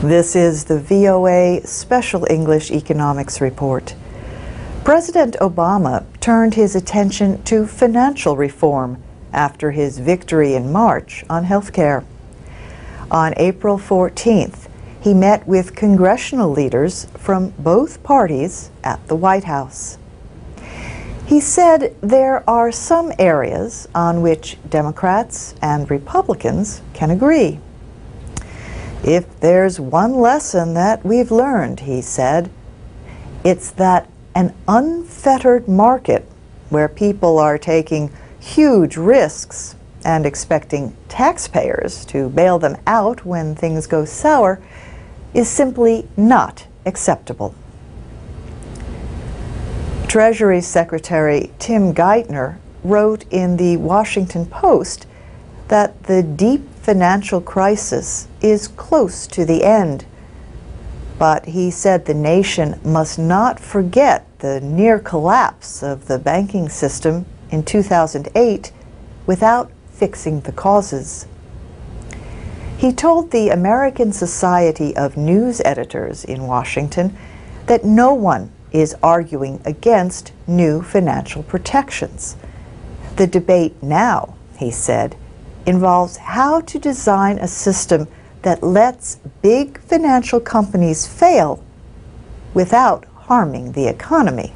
This is the VOA Special English Economics Report. President Obama turned his attention to financial reform after his victory in March on health care. On April 14th, he met with congressional leaders from both parties at the White House. He said there are some areas on which Democrats and Republicans can agree. If there's one lesson that we've learned, he said, it's that an unfettered market where people are taking huge risks and expecting taxpayers to bail them out when things go sour is simply not acceptable. Treasury Secretary Tim Geithner wrote in the Washington Post that the deep financial crisis is close to the end. But he said the nation must not forget the near collapse of the banking system in 2008 without fixing the causes. He told the American Society of News Editors in Washington that no one is arguing against new financial protections. The debate now, he said, involves how to design a system that lets big financial companies fail without harming the economy.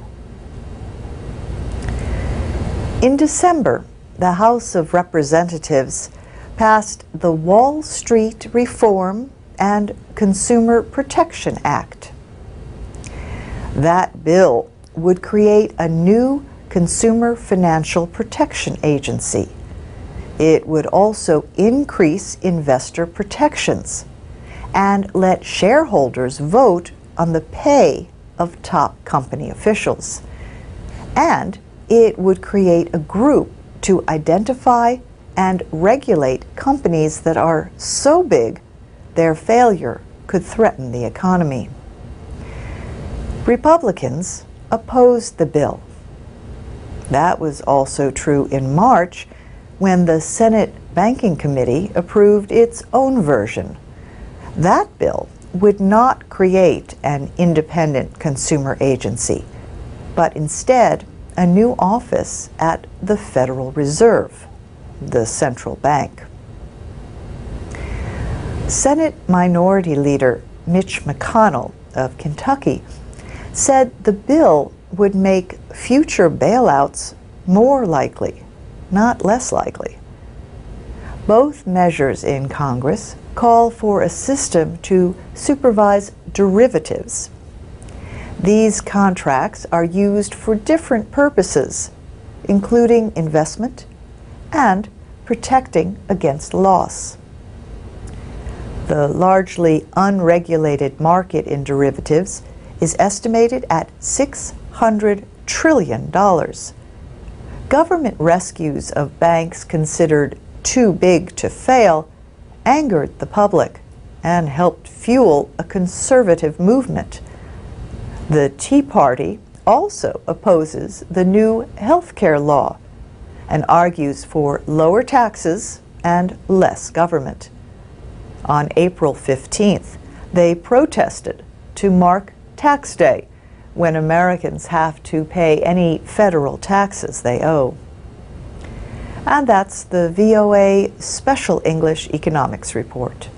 In December, the House of Representatives passed the Wall Street Reform and Consumer Protection Act. That bill would create a new Consumer Financial Protection Agency. It would also increase investor protections and let shareholders vote on the pay of top company officials. And it would create a group to identify and regulate companies that are so big their failure could threaten the economy. Republicans opposed the bill. That was also true in March, when the Senate Banking Committee approved its own version. That bill would not create an independent consumer agency, but instead a new office at the Federal Reserve, the central bank. Senate Minority Leader Mitch McConnell of Kentucky said the bill would make future bailouts more likely, not less likely. Both measures in Congress call for a system to supervise derivatives. These contracts are used for different purposes, including investment and protecting against loss. The largely unregulated market in derivatives is estimated at $600 trillion. Government rescues of banks considered too big to fail angered the public and helped fuel a conservative movement. The Tea Party also opposes the new health care law and argues for lower taxes and less government. On April 15th, they protested to mark Tax Day, when Americans have to pay any federal taxes they owe. And that's the VOA Special English Economics Report.